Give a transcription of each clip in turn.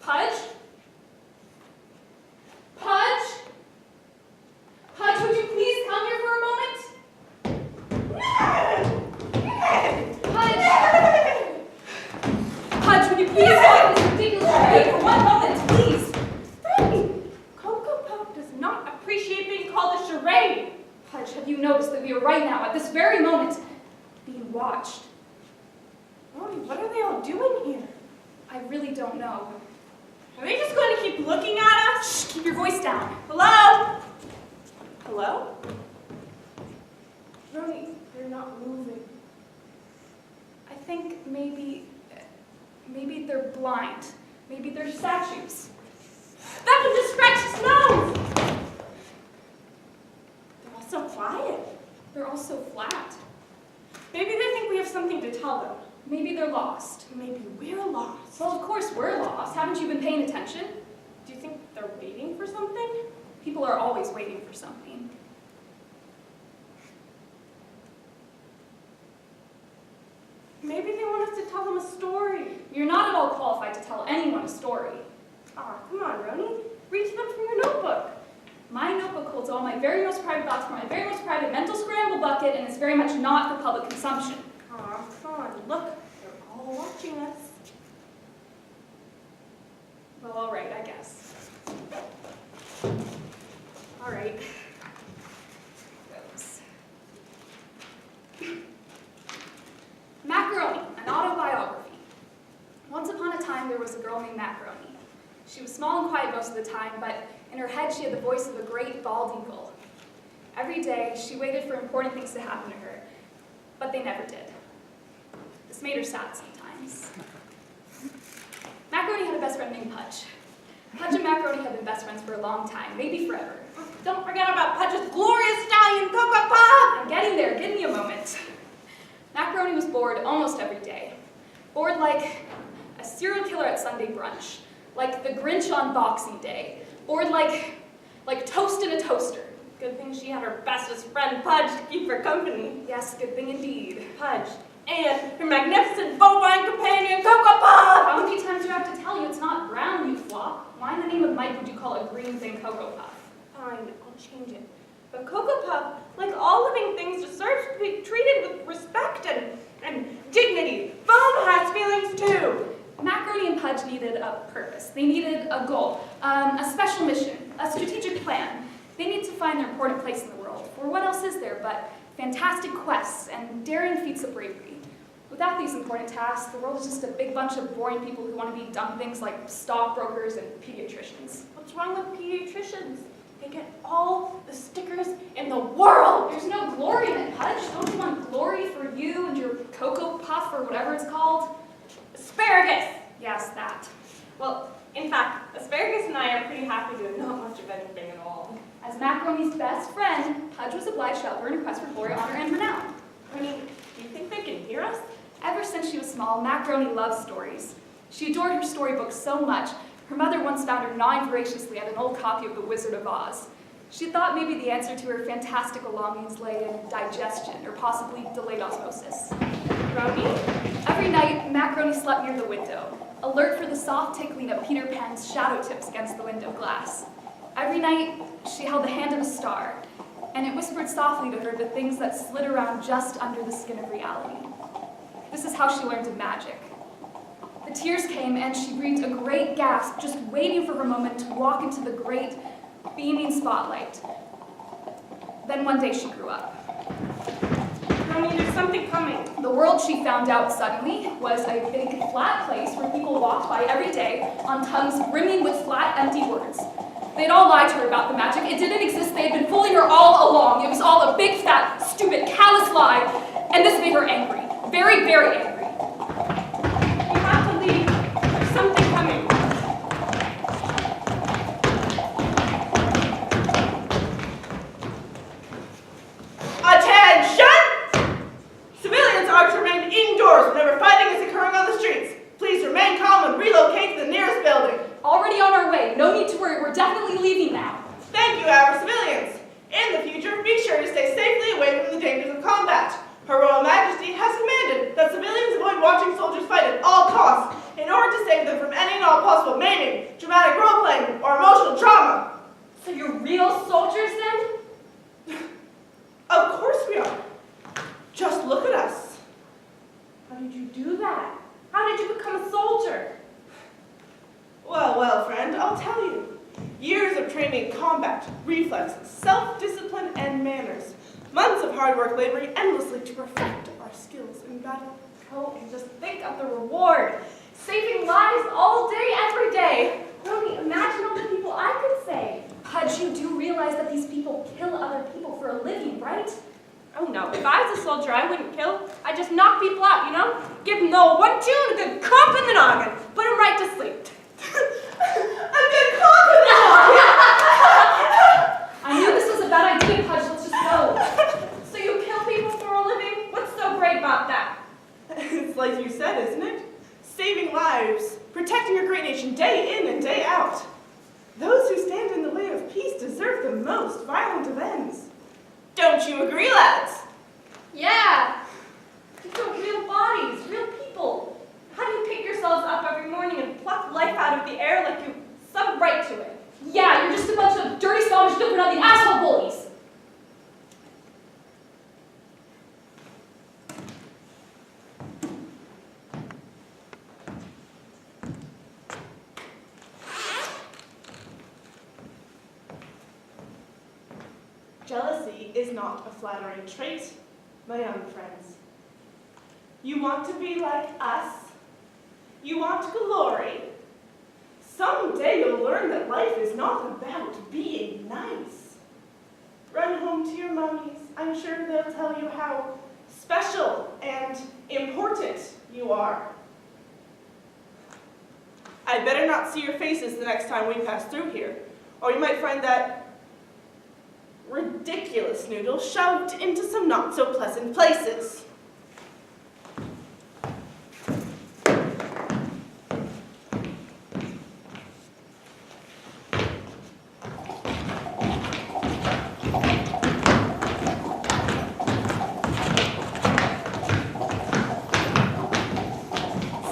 Pudge? Pudge? Pudge, would you please come here for a moment? Pudge! Pudge, would you please stop this ridiculous charade for 1 moment, please? Frankie, Cocoa Puff does not appreciate being called a charade. Pudge, have you noticed that we are right now, at this very moment, being watched? Roni, what are they all doing here? I really don't know. Are they just going to keep looking at us? Shh, keep your voice down. Hello? Hello? Roni, they're not moving. I think maybe they're blind. Maybe they're statues. That can just scratch his nose! They're all so quiet. They're all so flat. Maybe they think we have something to tell them. Maybe they're lost. Maybe we're lost. Well, of course we're lost. Haven't you been paying attention? Do you think they're waiting for something? People are always waiting for something. Maybe they want us to tell them a story. You're not at all qualified to tell anyone a story. Aw, come on, Roni. Read to them from your notebook. My notebook holds all my very most private thoughts from my very most private mental scramble bucket, and is very much not for public consumption. Aw, come on. Look, they're all watching us. Well, all right, I guess. All right. Goes. Macaroni, an autobiography. Once upon a time, there was a girl named Macaroni. She was small and quiet most of the time, but in her head, she had the voice of a great bald eagle. Every day, she waited for important things to happen to her, but they never did. This made her sad sometimes. Macaroni had a best friend named Pudge. Pudge and Macaroni had been best friends for a long time, maybe forever. Don't forget about Pudge's glorious stallion, Cocoa Puff! I'm getting there, give me a moment. Macaroni was bored almost every day. Bored like a serial killer at Sunday brunch, like the Grinch on Boxing Day, bored like toast in a toaster. Good thing she had her bestest friend, Pudge, to keep her company. Yes, good thing indeed. Pudge. And her magnificent bovine companion, Cocoa Puff! How many times do I have to tell you it's not brown, you flop? Why in the name of Mike would you call a green thing Cocoa Puff? Fine, I'll change it. But Cocoa Puff, like all living things, deserves to be treated with respect and dignity. Foam has feelings too. Macaroni and Pudge needed a purpose. They needed a goal, a special mission, a strategic plan. They need to find their important place in the world. For what else is there but fantastic quests and daring feats of bravery? Without these important tasks, the world is just a big bunch of boring people who want to be dumb things like stockbrokers and pediatricians. What's wrong with pediatricians? They get all the stickers in the world. There's no glory in it, Pudge. Don't you want glory for you and your Cocoa Puff or whatever it's called? Asparagus. Yes, that. Well, in fact, Asparagus and I are pretty happy doing not much of anything at all. As Macaroni's best friend, Pudge was obliged to help her in her quest for glory, honor, and renown. Honey, do you think they can hear us? Ever since she was small, Macaroni loved stories. She adored her storybooks so much, her mother once found her gnawing voraciously at an old copy of The Wizard of Oz. She thought maybe the answer to her fantastical longings lay in digestion, or possibly delayed osmosis. Roni? Every night, Macaroni slept near the window, alert for the soft tickling of Peter Pan's shadow tips against the window glass. Every night, she held the hand of a star, and it whispered softly to her the things that slid around just under the skin of reality. This is how she learned of magic. The tears came, and she breathed a great gasp, just waiting for her moment to walk into the great, beaming spotlight. Then one day she grew up. Roni, there's something coming. The world, she found out suddenly, was a big, flat place where people walked by every day on tongues brimming with flat, empty words. They'd all lied to her about the magic. It didn't exist. They had been fooling her all along. It was all a big, fat, stupid, callous lie. And this made her angry. Very, very angry. You have to leave. There's something coming. Attention! Civilians are to remain indoors whenever fighting is occurring on the streets. Please remain calm and relocate to the nearest building. Already on our way. No need to worry. We're definitely leaving now. Thank you, our civilians. In the future, be sure to stay safely away from the dangers of combat. Her Royal Majesty has commanded that civilians avoid watching soldiers fight at all costs in order to save them from any all possible maiming, dramatic role-playing, or emotional trauma. So you're real soldiers then? Of course we are. Just look at us. How did you do that? How did you become a soldier? Well, well, friend, I'll tell you. Years of training in combat, reflexes, self-discipline, and manners. Months of hard work laboring endlessly to perfect our skills in battle. Oh, and just think of the reward. Saving lives all day, every day. Only imagine all the people I could save. Pudge, you do realize that these people kill other people for a living, right? Oh no, if I was a soldier, I wouldn't kill. I'd just knock people out, you know? Give them the old 1-2 and a good crop in the noggin. Put them right to sleep. A good cock in the noggin! I knew this was a bad idea, Pudge. Let's just go. So you kill people for a living? What's so great about that? It's like you said, isn't it? Saving lives, protecting your great nation day in and day out. Those who stand in the way of peace deserve the most violent of ends. Don't you agree, lads? Yeah. These are real bodies, real people. How do you pick yourselves up every morning and pluck life out of the air like you some right to it? Yeah, you're just a bunch of dirty, snobbish, good-for-nothing asshole bullies. Jealousy is not a flattering trait, my young friends. You want to be like us? You want glory? Someday you'll learn that life is not about being nice. Run home to your mummies. I'm sure they'll tell you how special and important you are. I'd better not see your faces the next time we pass through here, or you might find that ridiculous noodle shoved into some not-so-pleasant places.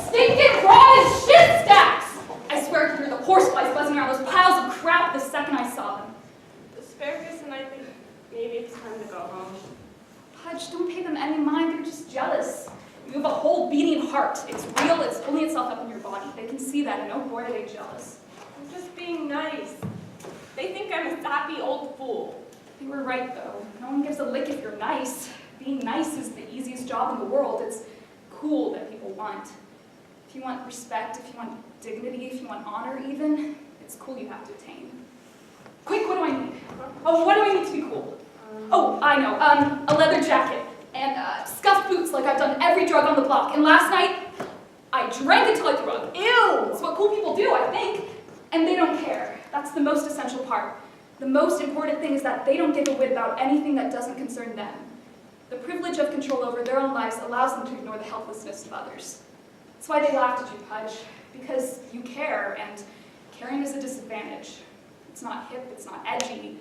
Stinking rotten shit stacks! I swear I could hear the horseflies buzzing around those piles of crap the second I saw them. Asparagus, and I think maybe it's time to go home. Pudge, don't pay them any mind. They're just jealous. You have a whole beating heart. It's real. It's pulling itself up in your body. They can see that, and oh boy, are they jealous. I'm just being nice. They think I'm a sappy old fool. They were right, though. No one gives a lick if you're nice. Being nice is the easiest job in the world. It's cool that people want. If you want respect, if you want dignity, if you want honor even, it's cool you have to attain. Quick, what do I need? Oh, what do I need to be cool? Oh, I know. A leather jacket and scuffed boots like I've done every drug on the block. And last night, I drank until I threw up. Ew! It's what cool people do, I think. And they don't care. That's the most essential part. The most important thing is that they don't give a whit about anything that doesn't concern them. The privilege of control over their own lives allows them to ignore the helplessness of others. That's why they laughed at you, Pudge. Because you care, and caring is a disadvantage. It's not hip, it's not edgy,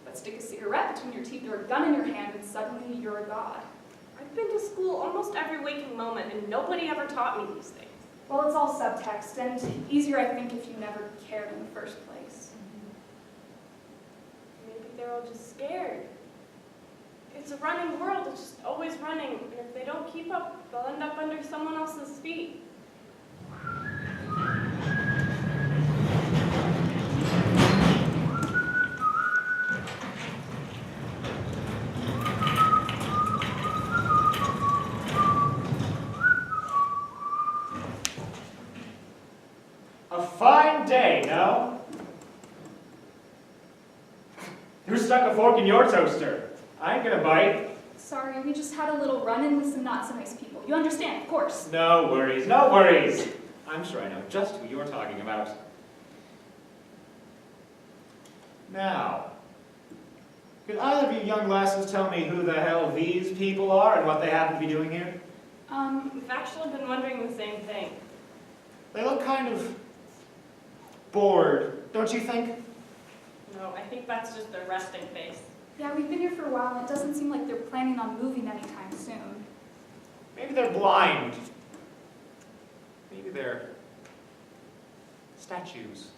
but stick a cigarette between your teeth or a gun in your hand and suddenly you're a god. I've been to school almost every waking moment and nobody ever taught me these things. Well, it's all subtext, and easier, I think, if you never cared in the first place. Maybe they're all just scared. It's a running world, it's just always running, and if they don't keep up, they'll end up under someone else's feet. A fine day, no? Who stuck a fork in your toaster? I ain't gonna bite. Sorry, we just had a little run-in with some not-so-nice people. You understand, of course. No worries, no worries. I'm sure I know just who you're talking about. Now, could either of you young lasses tell me who the hell these people are and what they happen to be doing here? We've actually been wondering the same thing. They look kind of bored, don't you think? No, I think that's just their resting face. Yeah, we've been here for a while, and it doesn't seem like they're planning on moving anytime soon. Maybe they're blind. Maybe they're statues.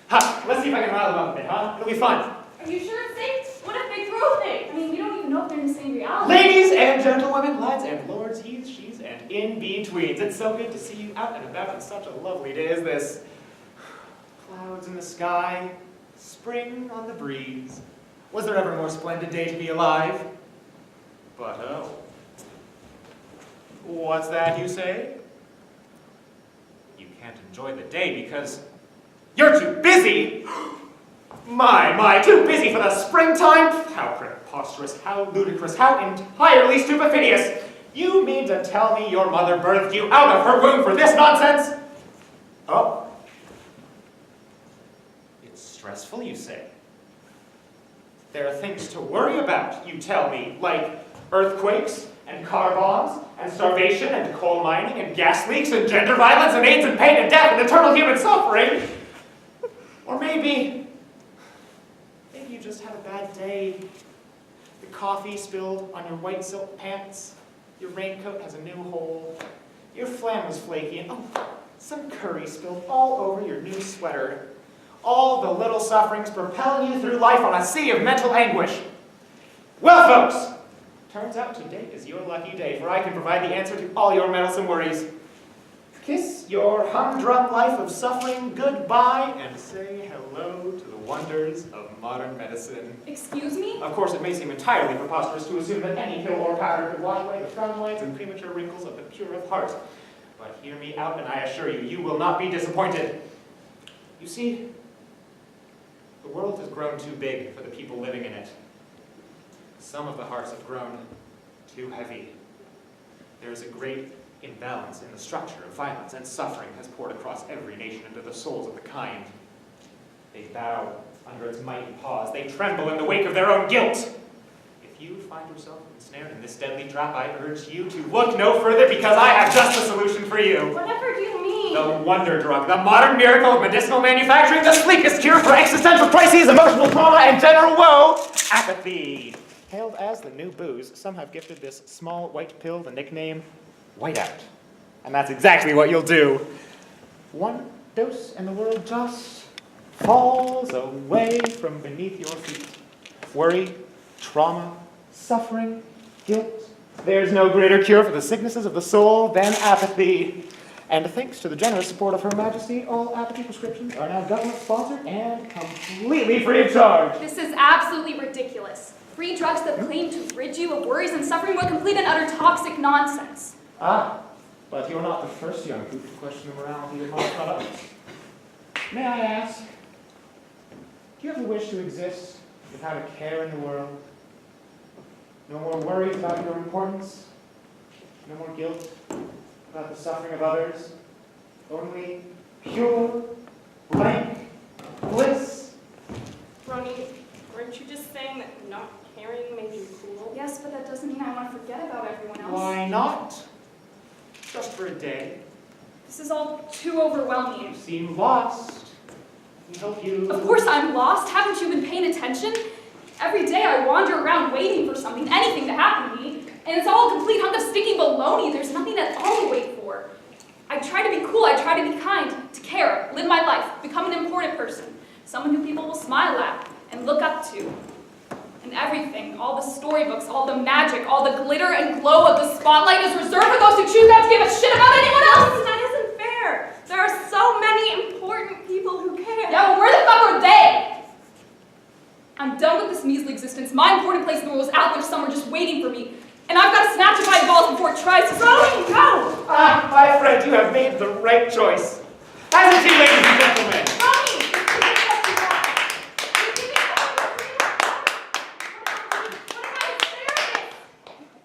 Ha! Let's see if I can rile them up a bit, huh? It'll be fun. Are you sure it's safe? What if they throw I things? mean, we don't even know if they're in the same reality. Ladies and gentlewomen, lads and lords, he's, she's, and in-betweens. It's so good to see you out and about on such a lovely day as this. Clouds in the sky, spring on the breeze. Was there ever a more splendid day to be alive? But oh. What's that you say? You can't enjoy the day because you're too busy? My, too busy for the springtime? How preposterous, how ludicrous, how entirely stupefinious! You mean to tell me your mother birthed you out of her womb for this nonsense? Oh. It's stressful, you say? There are things to worry about, you tell me, like earthquakes, and car bombs, and starvation, and coal mining, and gas leaks, and gender violence, and AIDS, and pain, and death, and eternal human suffering. Or maybe you just had a bad day. The coffee spilled on your white silk pants, your raincoat has a new hole, your flan was flaky, and oh, some curry spilled all over your new sweater. All the little sufferings propelling you through life on a sea of mental anguish. Well, folks, turns out today is your lucky day, for I can provide the answer to all your meddlesome worries. Kiss your humdrum life of suffering goodbye and say hello to the wonders of modern medicine. Excuse me? Of course, it may seem entirely preposterous to assume that any pill or powder could wash away the frown lines and premature wrinkles of the pure of heart. But hear me out, and I assure you, you will not be disappointed. You see, the world has grown too big for the people living in it. Some of the hearts have grown too heavy. There is a great imbalance in the structure of violence, and suffering has poured across every nation into the souls of the kind. They bow under its mighty paws. They tremble in the wake of their own guilt. If you find yourself ensnared in this deadly trap, I urge you to look no further, because I have just the solution for you. Whatever do you mean? The wonder drug, the modern miracle of medicinal manufacturing, the sleekest cure for existential crises, emotional trauma, and general woe, apathy. Hailed as the new booze, some have gifted this small white pill the nickname Whiteout. And that's exactly what you'll do. One dose and the world just falls away from beneath your feet. Worry, trauma, suffering, guilt. There's no greater cure for the sicknesses of the soul than apathy. And thanks to the generous support of Her Majesty, all apathy prescriptions are now government-sponsored and completely free of charge. This is absolutely ridiculous. Free drugs that claim to rid you of worries and suffering were complete and utter toxic nonsense. Ah, but you're not the first young poop to question the morality of my products. May I ask, do you ever wish to exist without a care in the world? No more worries about your importance? No more guilt about the suffering of others? Only pure, blank bliss? Ronnie, weren't you just saying that not caring made you cool? Yes, but that doesn't mean I want to forget about everyone else. Why not? Just for a day. This is all too overwhelming. You seem lost. Can help you. Of course I'm lost. Haven't you been paying attention? Every day I wander around waiting for something, anything to happen to me, and it's all a complete hunk of sticky baloney. There's nothing at all to wait for. I try to be cool, I try to be kind, to care, live my life, become an important person, someone who people will smile at and look up to. And everything, all the storybooks, all the magic, all the glitter and glow of the spotlight is reserved for those who choose not to give a shit about anyone else. That isn't fair. There are so many important people who care. Yeah, well, where the fuck are they? I'm done with this measly existence. My important place in the world is out there somewhere just waiting for me. And I've got to snatch it by the balls before it tries to Ronnie, no! Ah, my friend, you have made the right choice. As it is, ladies and gentlemen. Ronnie!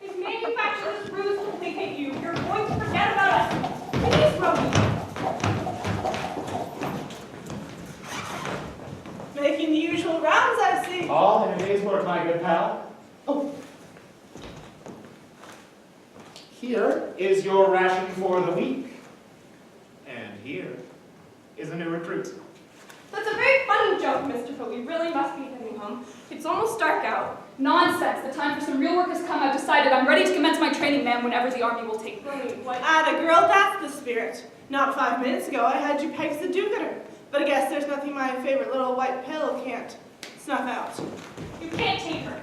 If manufacturers ruse to placate you, you're going to forget about us. Please, Ronnie! Making the usual rounds, I see. All in a day's work, my good pal. Oh. Here is your ration for the week. And here is a new recruit. That's a very funny joke, mister, but we really must be heading home. It's almost dark out. Nonsense. The time for some real work has come. I've decided I'm ready to commence my training, ma'am, whenever the army will take me. Atta girl, that's the spirit. Not 5 minutes ago I had you pegged the do-gooder, but I guess there's nothing my favorite little white pill can't snuff out. You can't take her.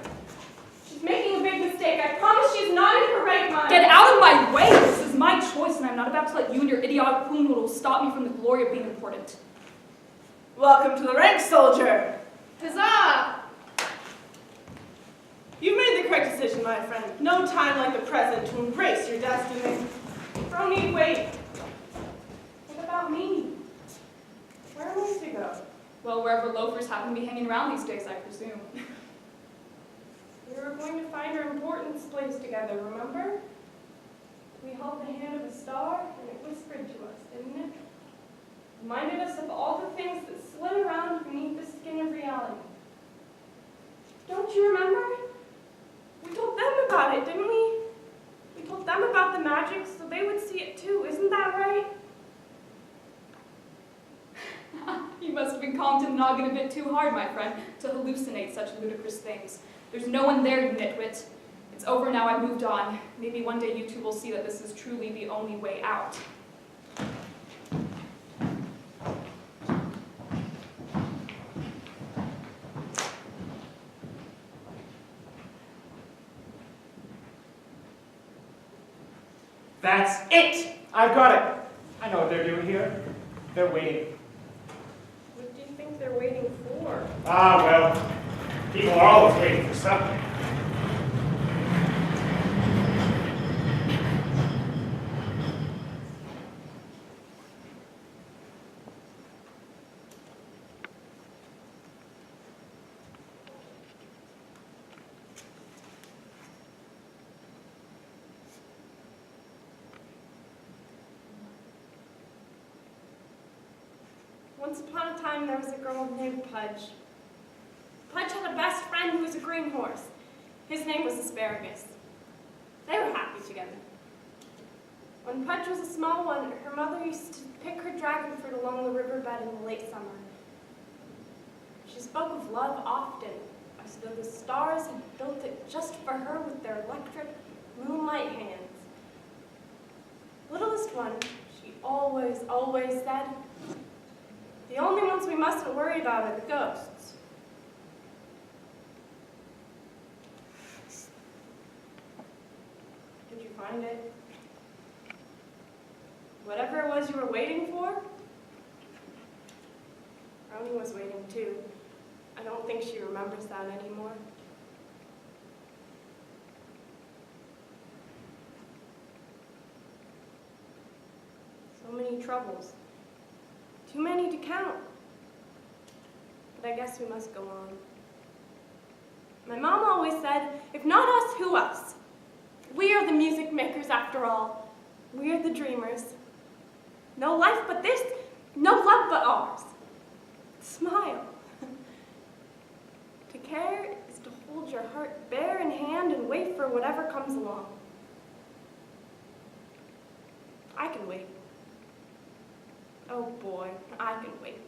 She's making a big mistake. I promise she's not in her right mind. Get out of my way! This is my choice, and I'm not about to let you and your idiotic poodle stop me from the glory of being important. Welcome to the ranks, soldier. Huzzah! You've made the correct decision, my friend. No time like the present to embrace your destiny. Brony, wait. What about me? Where am I to go? Well, wherever loafers happen to be hanging around these days, I presume. We were going to find our importance place together, remember? We held the hand of a star, and it whispered to us, didn't it? Reminded us of all the things that slid around beneath the skin of reality. Don't you remember? We told them about it, didn't we? We told them about the magic so they would see it too, isn't that right? You must have been calmed to the noggin a bit too hard, my friend, to hallucinate such ludicrous things. There's no one there, you nitwit. It's over now, I've moved on. Maybe one day you two will see that this is truly the only way out. That's it! I've got it! I know what they're doing here. They're waiting. What do you think they're waiting for? Ah, well, people are always waiting for something. Once upon a time, there was a girl named Pudge. Pudge had a best friend who was a green horse. His name was Asparagus. They were happy together. When Pudge was a small one, her mother used to pick her dragon fruit along the riverbed in the late summer. She spoke of love often, as though the stars had built it just for her with their electric moonlight hands. Littlest one, she always said, the only ones we mustn't worry about are the ghosts. Did you find it? Whatever it was you were waiting for? Brony was waiting too. I don't think she remembers that anymore. So many troubles. Too many to count. But I guess we must go on. My mom always said, if not us, who else? We are the music makers after all. We are the dreamers. No life but this, no love but ours. Smile. To care is to hold your heart bare in hand and wait for whatever comes along. I can wait. Oh boy, I can wait.